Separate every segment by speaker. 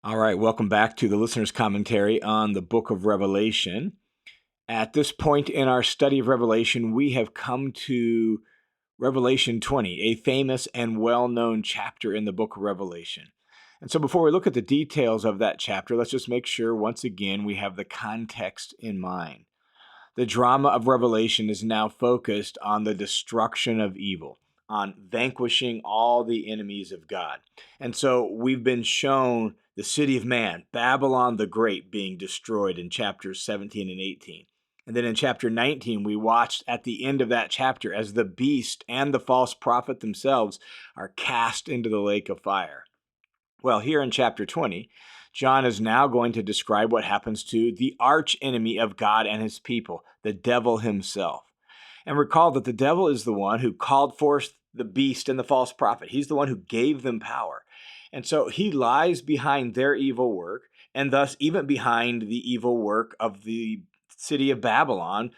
Speaker 1: All right, welcome back to the listener's commentary on the book of Revelation. At this point in our study of Revelation, we have come to Revelation 20, a famous and well-known chapter in the book of Revelation. And so before we look at the details of that chapter, let's just make sure once again we have the context in mind. The drama of Revelation is now focused on the destruction of evil, on vanquishing all the enemies of God. And so we've been shown the city of man, Babylon the Great, being destroyed in chapters 17 and 18. And then in chapter 19, we watched at the end of that chapter as the beast and the false prophet themselves are cast into the lake of fire. Well, here in chapter 20, John is now going to describe what happens to the arch enemy of God and his people, the devil himself. And recall that the devil is the one who called forth the beast and the false prophet. He's the one who gave them power. And so he lies behind their evil work, and thus even behind the evil work of the city of Babylon,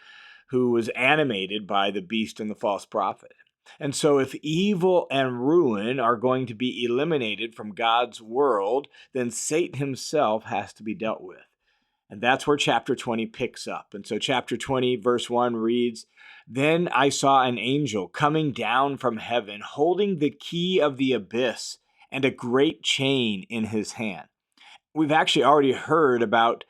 Speaker 1: who was animated by the beast and the false prophet. And so if evil and ruin are going to be eliminated from God's world, then Satan himself has to be dealt with. And that's where chapter 20 picks up. And so chapter 20, verse 1 reads, "Then I saw an angel coming down from heaven, holding the key of the abyss and a great chain in his hand." We've actually already heard about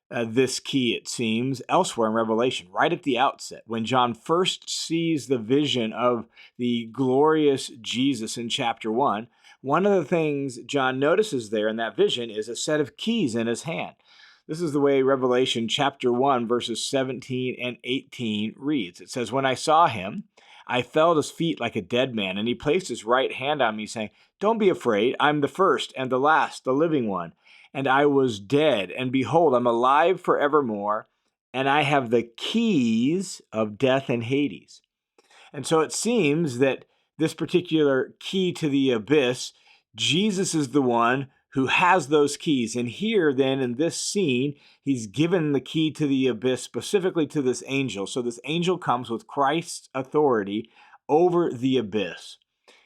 Speaker 1: this key, it seems, elsewhere in Revelation, right at the outset, when John first sees the vision of the glorious Jesus in chapter 1. One of the things John notices there in that vision is a set of keys in his hand. This is the way Revelation chapter 1, verses 17 and 18 reads. It says, "When I saw him, I fell at his feet like a dead man, and he placed his right hand on me, saying, 'Don't be afraid, I'm the first and the last, the living one. And I was dead, and behold, I'm alive forevermore, and I have the keys of death and Hades.'" And so it seems that this particular key to the abyss, Jesus is the one who has those keys. And here, then, in this scene, he's given the key to the abyss specifically to this angel. So this angel comes with Christ's authority over the abyss.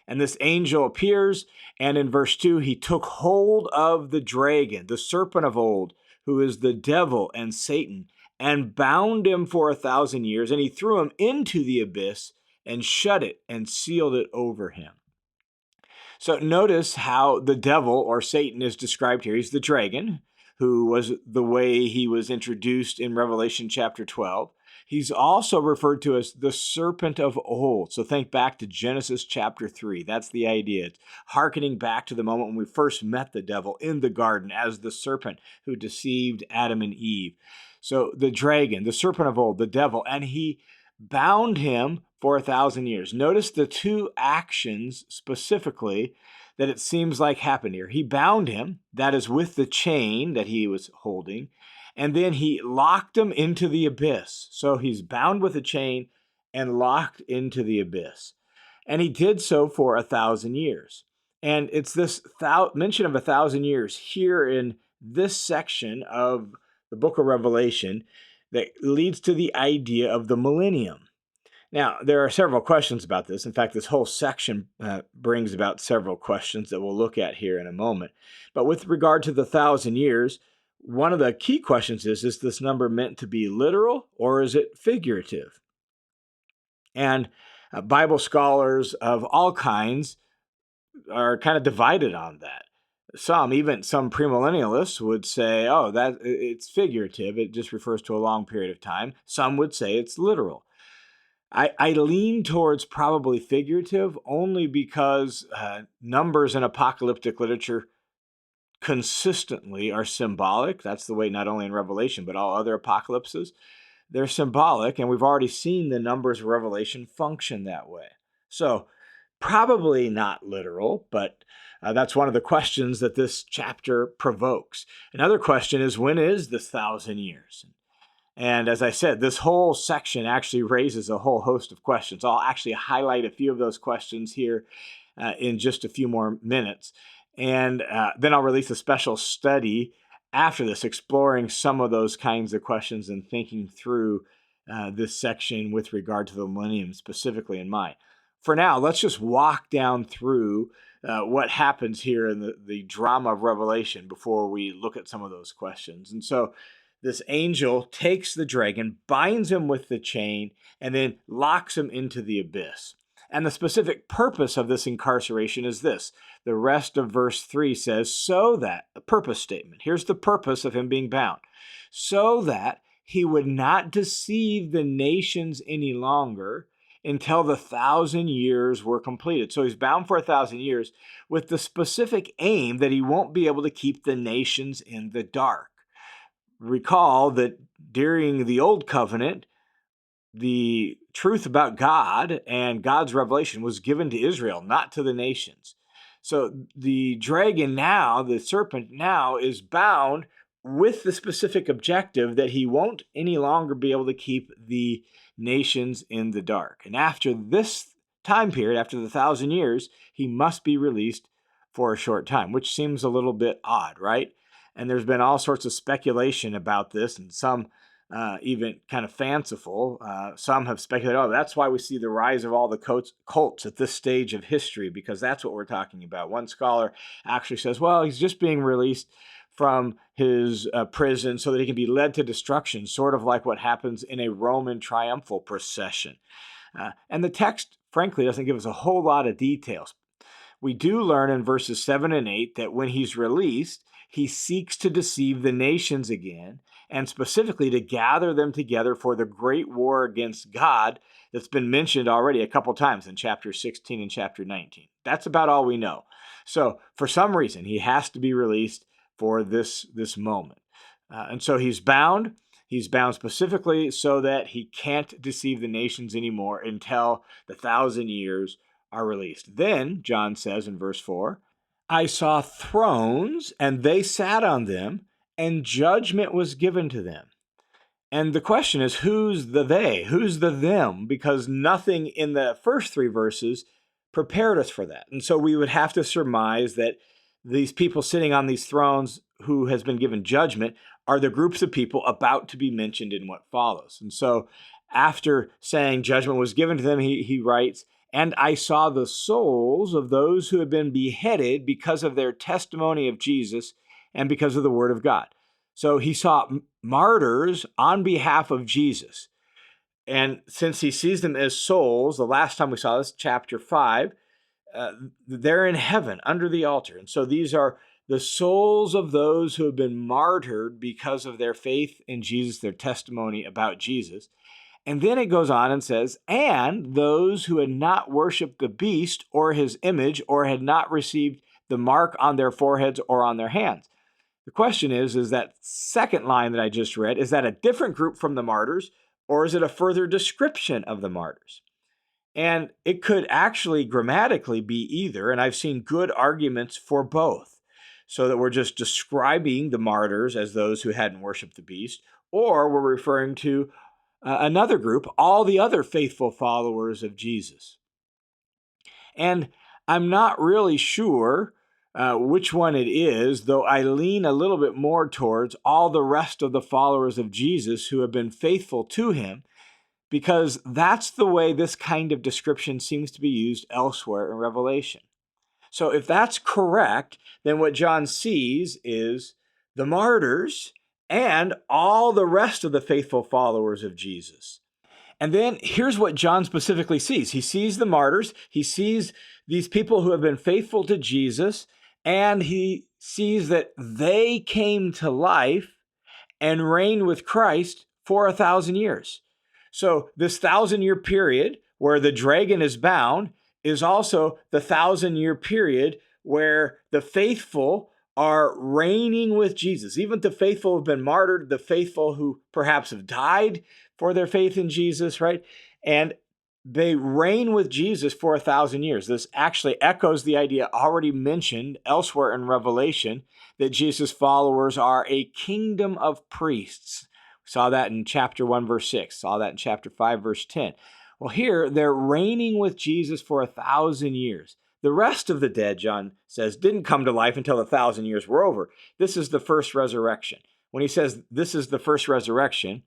Speaker 1: And this angel appears, and in verse 2, he took hold of the dragon, the serpent of old, who is the devil and Satan, and bound him for 1,000 years, and he threw him into the abyss and shut it and sealed it over him. So notice how the devil, or Satan, is described here. He's the dragon, who was the way he was introduced in Revelation chapter 12. He's also referred to as the serpent of old. So think back to Genesis chapter 3. That's the idea. It's hearkening back to the moment when we first met the devil in the garden as the serpent who deceived Adam and Eve. So the dragon, the serpent of old, the devil, and he bound him for 1,000 years. Notice the two actions specifically that it seems like happened here. He bound him, that is with the chain that he was holding, and then he locked him into the abyss. So he's bound with a chain and locked into the abyss. And he did so for 1,000 years. And it's this mention of 1,000 years here in this section of the book of Revelation that leads to the idea of the millennium. Now, there are several questions about this. In fact, this whole section brings about several questions that we'll look at here in a moment. But with regard to the 1,000 years, one of the key questions is this number meant to be literal or is it figurative? And Bible scholars of all kinds are kind of divided on that. Even some premillennialists would say, oh, that it's figurative. It just refers to a long period of time. Some would say it's literal. I lean towards probably figurative only because numbers in apocalyptic literature consistently are symbolic. That's the way not only in Revelation, but all other apocalypses. They're symbolic, and we've already seen the numbers of Revelation function that way. So probably not literal, but that's one of the questions that this chapter provokes. Another question is, when is this 1,000 years? And as I said, this whole section actually raises a whole host of questions. I'll actually highlight a few of those questions here in just a few more minutes. And then I'll release a special study after this, exploring some of those kinds of questions and thinking through this section with regard to the millennium specifically in mind. For now, let's just walk down through what happens here in the drama of Revelation before we look at some of those questions. And so this angel takes the dragon, binds him with the chain, and then locks him into the abyss. And the specific purpose of this incarceration is this. The rest of verse 3 says, so that, a purpose statement. Here's the purpose of him being bound. So that he would not deceive the nations any longer until the 1,000 years were completed. So he's bound for 1,000 years with the specific aim that he won't be able to keep the nations in the dark. Recall that during the Old Covenant, the truth about God and God's revelation was given to Israel, not to the nations. So the dragon now, the serpent now, is bound with the specific objective that he won't any longer be able to keep the nations in the dark. And after this time period, after the 1,000 years, he must be released for a short time, which seems a little bit odd, right? And there's been all sorts of speculation about this, and some even kind of fanciful. Some have speculated, oh, that's why we see the rise of all the cults at this stage of history, because that's what we're talking about. One scholar actually says, well, he's just being released from his prison so that he can be led to destruction, sort of like what happens in a Roman triumphal procession. And the text, frankly, doesn't give us a whole lot of details. We do learn in verses 7 and 8 that when he's released, he seeks to deceive the nations again, and specifically to gather them together for the great war against God that's been mentioned already a couple times in chapter 16 and chapter 19. That's about all we know. So for some reason, he has to be released for this moment. And so he's bound. He's bound specifically so that he can't deceive the nations anymore until the 1,000 years are released. Then, John says in verse 4, I saw thrones, and they sat on them, and judgment was given to them. And the question is, who's the they? Who's the them? Because nothing in the first 3 verses prepared us for that. And so we would have to surmise that these people sitting on these thrones who has been given judgment are the groups of people about to be mentioned in what follows. And so after saying judgment was given to them, he writes, and I saw the souls of those who had been beheaded because of their testimony of Jesus and because of the word of God. So he saw martyrs on behalf of Jesus. And since he sees them as souls, the last time we saw this, chapter 5, they're in heaven under the altar. And so these are the souls of those who have been martyred because of their faith in Jesus, their testimony about Jesus. And then it goes on and says, and those who had not worshiped the beast or his image or had not received the mark on their foreheads or on their hands. The question is that second line that I just read, is that a different group from the martyrs, or is it a further description of the martyrs? And it could actually grammatically be either, and I've seen good arguments for both, so that we're just describing the martyrs as those who hadn't worshiped the beast, or we're referring to another group, all the other faithful followers of Jesus. And I'm not really sure which one it is, though I lean a little bit more towards all the rest of the followers of Jesus who have been faithful to him, because that's the way this kind of description seems to be used elsewhere in Revelation. So if that's correct, then what John sees is the martyrs and all the rest of the faithful followers of Jesus. And then here's what John specifically sees. He sees the martyrs, he sees these people who have been faithful to Jesus, and he sees that they came to life and reigned with Christ for 1,000 years. So this 1,000-year period where the dragon is bound is also the 1,000-year period where the faithful are reigning with Jesus. Even the faithful have been martyred, the faithful who perhaps have died for their faith in Jesus, right? And they reign with Jesus for 1,000 years. This actually echoes the idea already mentioned elsewhere in Revelation that Jesus' followers are a kingdom of priests. We saw that in chapter 1, verse 6. Saw that in chapter 5, verse 10. Well, here they're reigning with Jesus for 1,000 years. The rest of the dead, John says, didn't come to life until the 1,000 years were over. This is the first resurrection. When he says this is the first resurrection,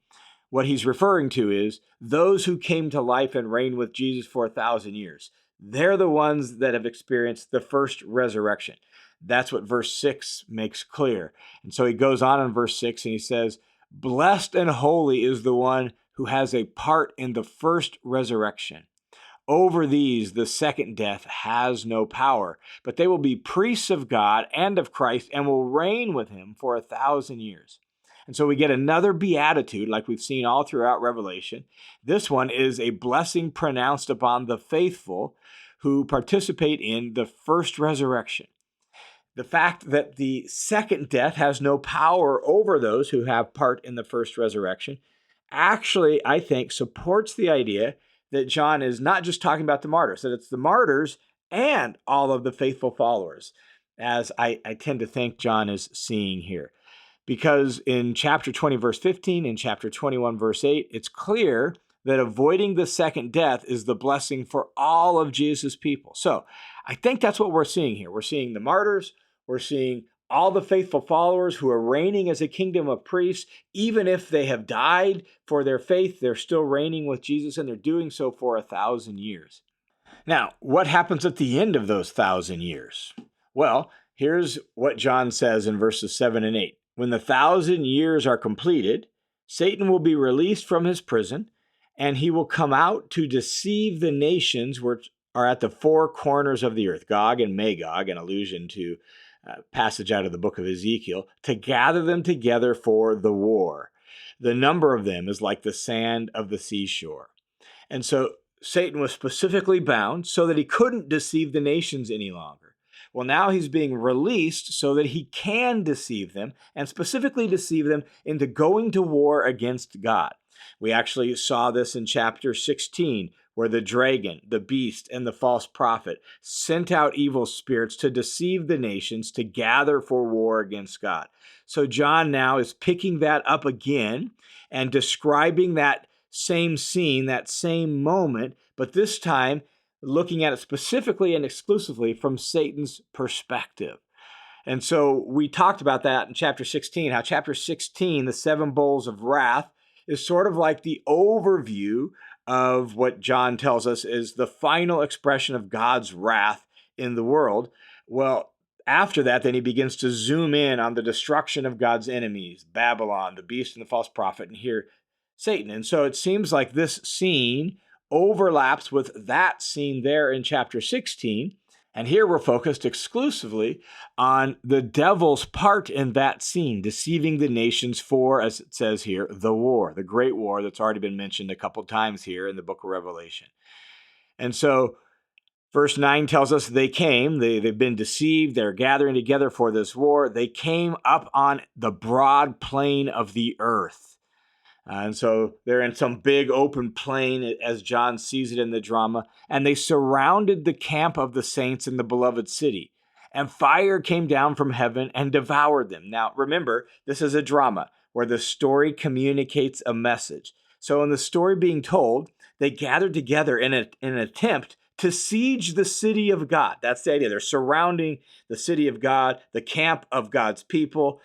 Speaker 1: what he's referring to is those who came to life and reigned with Jesus for 1,000 years. they're the ones that have experienced the first resurrection. That's what verse 6 makes clear. And so he goes on in verse 6 and he says, "Blessed and holy is the one who has a part in the first resurrection. Over these, the second death has no power, but they will be priests of God and of Christ and will reign with him for 1,000 years." And so we get another beatitude like we've seen all throughout Revelation. This one is a blessing pronounced upon the faithful who participate in the first resurrection. The fact that the second death has no power over those who have part in the first resurrection actually, I think, supports the idea that John is not just talking about the martyrs, that it's the martyrs and all of the faithful followers, as I tend to think John is seeing here. Because in chapter 20, verse 15, and chapter 21, verse 8, it's clear that avoiding the second death is the blessing for all of Jesus' people. So I think that's what we're seeing here. We're seeing the martyrs, we're seeing all the faithful followers who are reigning as a kingdom of priests. Even if they have died for their faith, they're still reigning with Jesus, and they're doing so for 1,000 years. Now, what happens at the end of those 1,000 years? Well, here's what John says in verses 7 and 8. When the 1,000 years are completed, Satan will be released from his prison, and he will come out to deceive the nations which are at the four corners of the earth, Gog and Magog, an allusion to a passage out of the book of Ezekiel, to gather them together for the war. The number of them is like the sand of the seashore. And so Satan was specifically bound so that he couldn't deceive the nations any longer. Well, now he's being released so that he can deceive them, and specifically deceive them into going to war against God. We actually saw this in chapter 16, where the dragon, the beast, and the false prophet sent out evil spirits to deceive the nations to gather for war against God. So John now is picking that up again and describing that same scene, that same moment, but this time looking at it specifically and exclusively from Satan's perspective. And so we talked about that in chapter 16, how chapter 16, the seven bowls of wrath, is sort of like the overview of what John tells us is the final expression of God's wrath in the world. Well, after that, then he begins to zoom in on the destruction of God's enemies, Babylon, the beast and the false prophet, and here Satan. And so it seems like this scene overlaps with that scene there in chapter 16. And here we're focused exclusively on the devil's part in that scene, deceiving the nations for, as it says here, the war, the great war that's already been mentioned a couple times here in the book of Revelation. And so verse 9 tells us they've been deceived, they're gathering together for this war. They came up on the broad plain of the earth. And so they're in some big open plain, as John sees it in the drama, and they surrounded the camp of the saints in the beloved city. And fire came down from heaven and devoured them. Now, remember, this is a drama where the story communicates a message. So in the story being told, they gathered together in an attempt to siege the city of God. That's the idea. They're surrounding the city of God, the camp of God's people.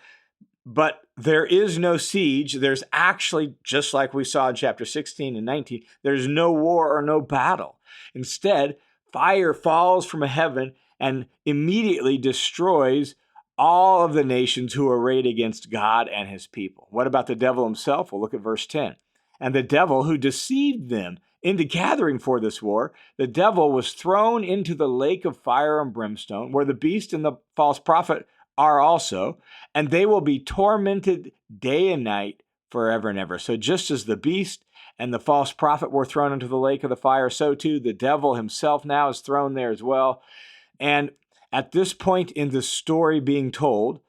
Speaker 1: But there is no siege. There's actually, just like we saw in chapter 16 and 19, there's no war or no battle. Instead, fire falls from heaven and immediately destroys all of the nations who arrayed against God and his people. What about the devil himself? We'll look at verse 10. And the devil who deceived them into gathering for this war, the devil was thrown into the lake of fire and brimstone, where the beast and the false prophet are also, and they will be tormented day and night forever and ever. So just as the beast and the false prophet were thrown into the lake of the fire, so too the devil himself now is thrown there as well. And at this point in the story being told,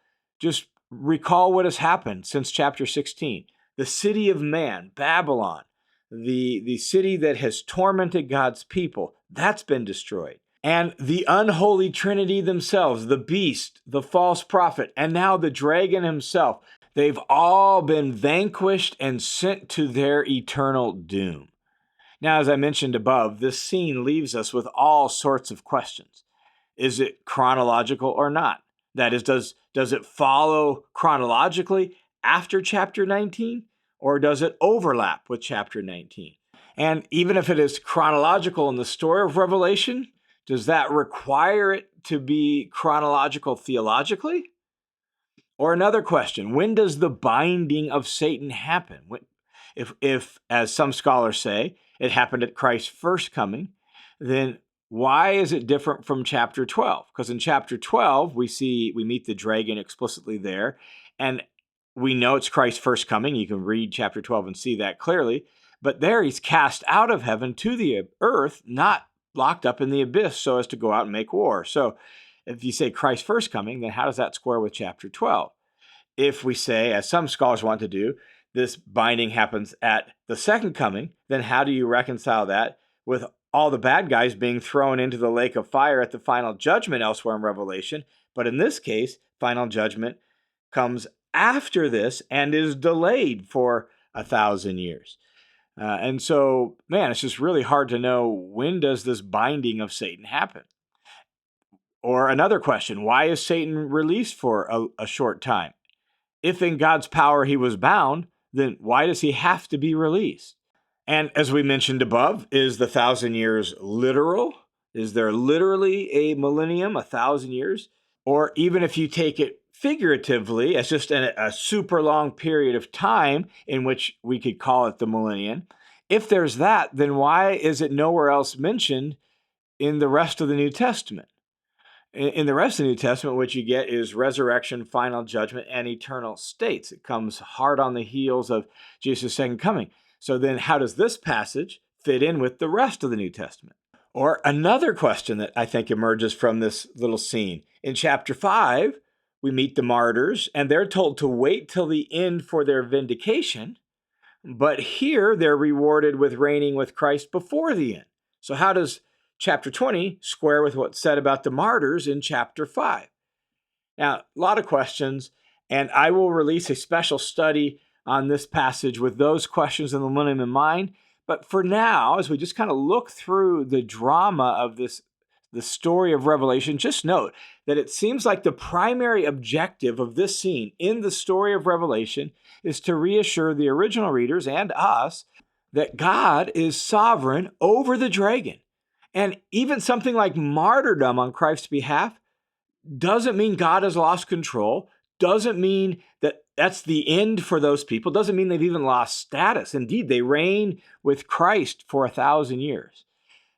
Speaker 1: just recall what has happened since chapter 16. The city of man, Babylon, the city that has tormented God's people, that's been destroyed. And the unholy trinity themselves, the beast, the false prophet, and now the dragon himself, they've all been vanquished and sent to their eternal doom. Now, as I mentioned above, this scene leaves us with all sorts of questions. Is it chronological or not? That is, does it follow chronologically after chapter 19? Or does it overlap with chapter 19? And even if it is chronological in the story of Revelation, Does that require it to be chronological theologically? Or another question, when does the binding of Satan happen? If, as some scholars say, it happened at Christ's first coming, then why is it different from chapter 12? Because in chapter 12, we meet the dragon explicitly there, and we know it's Christ's first coming. You can read chapter 12 and see that clearly. But there he's cast out of heaven to the earth, not locked up in the abyss so as to go out and make war. So if you say Christ's first coming, then how does that square with chapter 12? If we say, as some scholars want to do, this binding happens at the second coming, then how do you reconcile that with all the bad guys being thrown into the lake of fire at the final judgment elsewhere in Revelation? But in this case, final judgment comes after this and is delayed for 1,000 years. And so, man, it's just really hard to know, when does this binding of Satan happen? Or another question, why is Satan released for a short time? If in God's power he was bound, then why does he have to be released? And as we mentioned above, is the 1,000 years literal? Is there literally a millennium, 1,000 years? Or even if you take it figuratively, as just a super long period of time in which we could call it the millennium, if there's that, then why is it nowhere else mentioned in the rest of the New Testament? In the rest of the New Testament, what you get is resurrection, final judgment, and eternal states. It comes hard on the heels of Jesus' second coming. So then how does this passage fit in with the rest of the New Testament? Or another question that I think emerges from this little scene. In chapter 5, we meet the martyrs, and they're told to wait till the end for their vindication. But here they're rewarded with reigning with Christ before the end. So how does chapter 20 square with what's said about the martyrs in chapter 5? Now, a lot of questions, and I will release a special study on this passage with those questions in the millennium in mind. But for now, as we just kind of look through the drama of the story of Revelation, just note that it seems like the primary objective of this scene in the story of Revelation is to reassure the original readers and us that God is sovereign over the dragon. And even something like martyrdom on Christ's behalf doesn't mean God has lost control, doesn't mean that that's the end for those people, doesn't mean they've even lost status. Indeed, they reign with Christ for 1,000 years.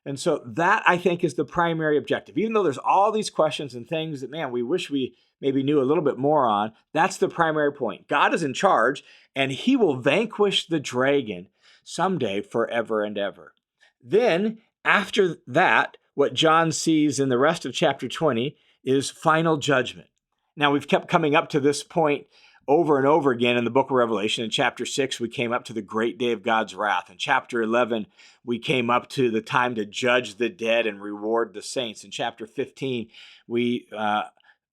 Speaker 1: And so that, I think, is the primary objective. Even though there's all these questions and things that, man, we wish we maybe knew a little bit more on, that's the primary point. God is in charge, and he will vanquish the dragon someday forever and ever. Then, after that, what John sees in the rest of chapter 20 is final judgment. Now, we've kept coming up to this point over and over again in the book of Revelation. In chapter 6, we came up to the great day of God's wrath. In chapter 11, we came up to the time to judge the dead and reward the saints. In chapter 15,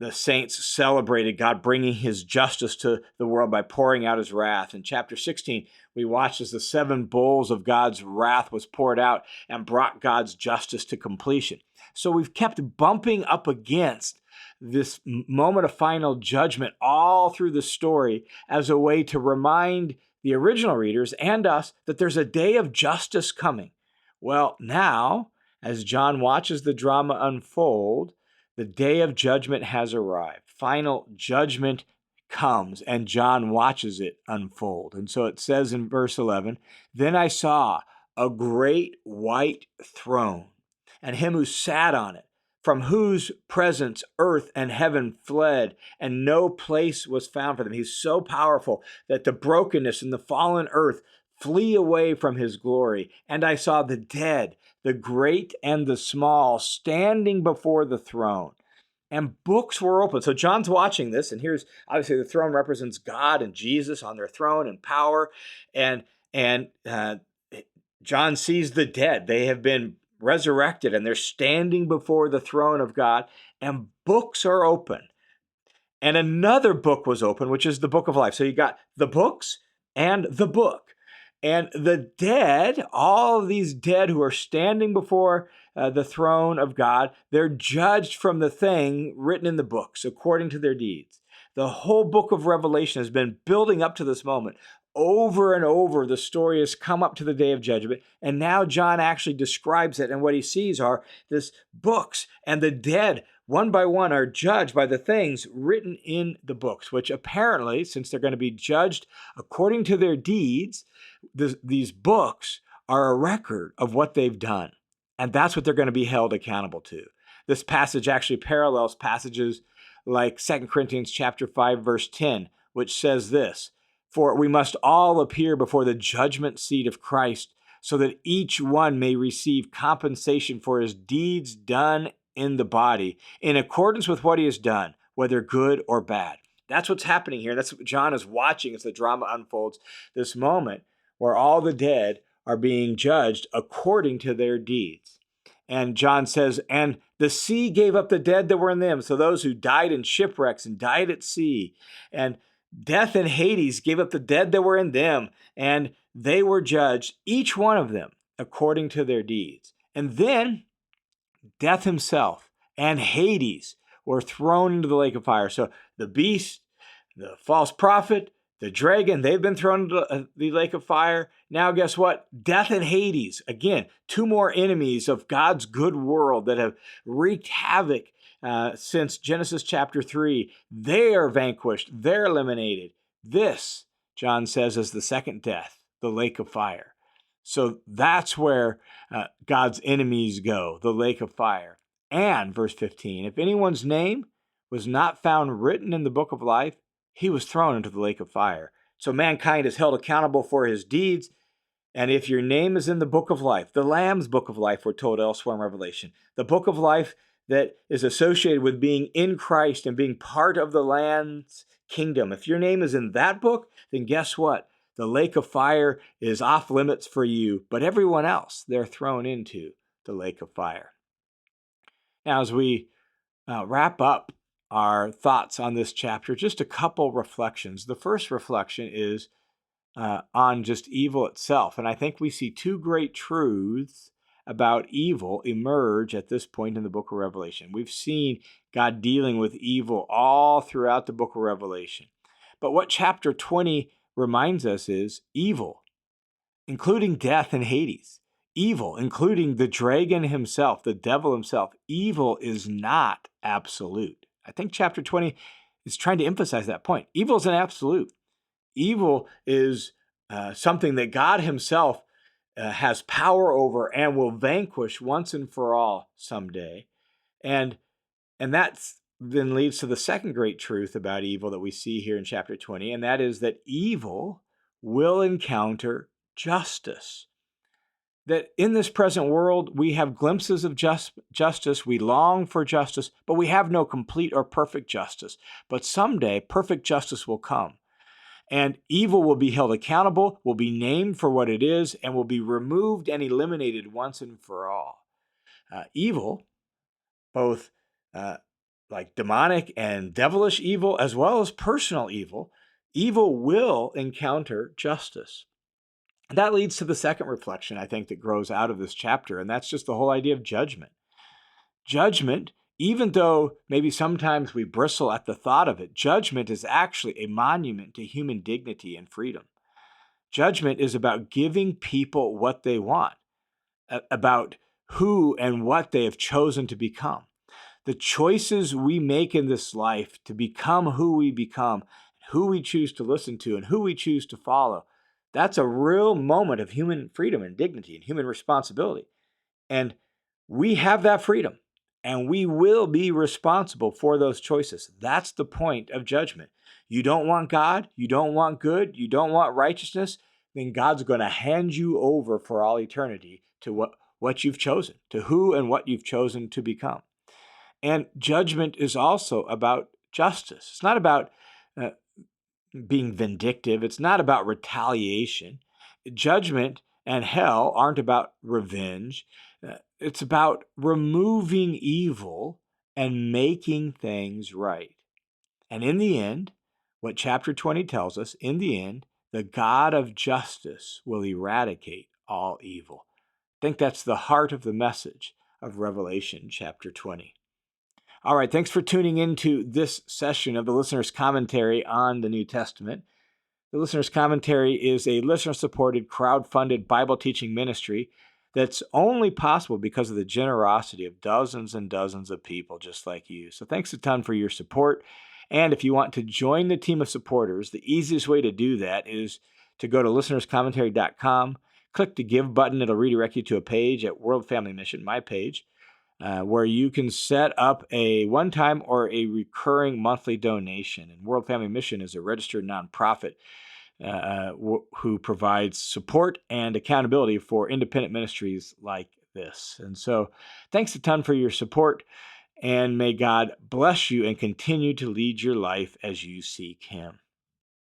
Speaker 1: the saints celebrated God bringing his justice to the world by pouring out his wrath. In chapter 16, we watched as the 7 bowls of God's wrath was poured out and brought God's justice to completion. So we've kept bumping up against this moment of final judgment all through the story as a way to remind the original readers and us that there's a day of justice coming. Well, now, as John watches the drama unfold, the day of judgment has arrived. Final judgment comes, and John watches it unfold. And so it says in verse 11, "Then I saw a great white throne, and him who sat on it, from whose presence earth and heaven fled, and no place was found for them." He's so powerful that the brokenness and the fallen earth flee away from his glory. "And I saw the dead, the great and the small, standing before the throne. And books were open." So John's watching this, and here's obviously the throne represents God and Jesus on their throne and power. And John sees the dead. They have been resurrected, and they're standing before the throne of God, and books are open. And another book was open, which is the book of life. So you got the books and the book. And the dead, all of these dead who are standing before the throne of God, they're judged from the thing written in the books according to their deeds. The whole book of Revelation has been building up to this moment. Over and over, the story has come up to the day of judgment, and now John actually describes it, and what he sees are these books, and the dead, one by one, are judged by the things written in the books, which apparently, since they're going to be judged according to their deeds, these books are a record of what they've done, and that's what they're going to be held accountable to. This passage actually parallels passages like 2 Corinthians chapter 5, verse 10, which says this, "For we must all appear before the judgment seat of Christ, so that each one may receive compensation for his deeds done in the body, in accordance with what he has done, whether good or bad." That's what's happening here. That's what John is watching as the drama unfolds, this moment where all the dead are being judged according to their deeds. And John says, "And the sea gave up the dead that were in them." So those who died in shipwrecks and died at sea. "And death and Hades gave up the dead that were in them. And they were judged, each one of them, according to their deeds. And then death himself and Hades were thrown into the lake of fire." So the beast, the false prophet, the dragon, they've been thrown into the lake of fire. Now, guess what? Death and Hades, again, two more enemies of God's good world that have wreaked havoc since Genesis chapter 3. They are vanquished. They're eliminated. This, John says, is the second death, the lake of fire. So that's where God's enemies go, the lake of fire. And, verse 15, "If anyone's name was not found written in the book of life, he was thrown into the lake of fire." So mankind is held accountable for his deeds. And if your name is in the book of life, the Lamb's book of life, we're told elsewhere in Revelation, the book of life that is associated with being in Christ and being part of the Lamb's kingdom, if your name is in that book, then guess what? The lake of fire is off limits for you, but everyone else, they're thrown into the lake of fire. Now, as we wrap up our thoughts on this chapter, just a couple reflections. The first reflection is on just evil itself. And I think we see two great truths about evil emerge at this point in the book of Revelation. We've seen God dealing with evil all throughout the book of Revelation. But what chapter 20 reminds us is evil, including death and Hades. Evil, including the dragon himself, the devil himself. Evil is not absolute. I think chapter 20 is trying to emphasize that point. Evil is an absolute. Evil is something that God himself has power over and will vanquish once and for all someday. And that then leads to the second great truth about evil that we see here in chapter 20, and that is that evil will encounter justice. That in this present world, we have glimpses of justice, we long for justice, but we have no complete or perfect justice. But someday, perfect justice will come. And evil will be held accountable, will be named for what it is, and will be removed and eliminated once and for all. Evil, both like demonic and devilish evil, as well as personal evil, evil will encounter justice. That leads to the second reflection, I think, that grows out of this chapter, and that's just the whole idea of judgment. Judgment, even though maybe sometimes we bristle at the thought of it, judgment is actually a monument to human dignity and freedom. Judgment is about giving people what they want, about who and what they have chosen to become. The choices we make in this life to become who we become, who we choose to listen to, and who we choose to follow, that's a real moment of human freedom and dignity and human responsibility. And we have that freedom, and we will be responsible for those choices. That's the point of judgment. You don't want God, you don't want good, you don't want righteousness, then God's going to hand you over for all eternity to what you've chosen, to who and what you've chosen to become. And judgment is also about justice. It's not about being vindictive. It's not about retaliation. Judgment and hell aren't about revenge. It's about removing evil and making things right. And in the end, what chapter 20 tells us, in the end, the God of justice will eradicate all evil. I think that's the heart of the message of Revelation chapter 20. All right, thanks for tuning into this session of the Listener's Commentary on the New Testament. The Listener's Commentary is a listener-supported, crowd-funded Bible teaching ministry that's only possible because of the generosity of dozens and dozens of people just like you. So thanks a ton for your support. And if you want to join the team of supporters, the easiest way to do that is to go to listenerscommentary.com, click the Give button. It'll redirect you to a page at World Family Mission, my page, where you can set up a one-time or a recurring monthly donation. And World Family Mission is a registered nonprofit who provides support and accountability for independent ministries like this. And so thanks a ton for your support, and may God bless you and continue to lead your life as you seek Him.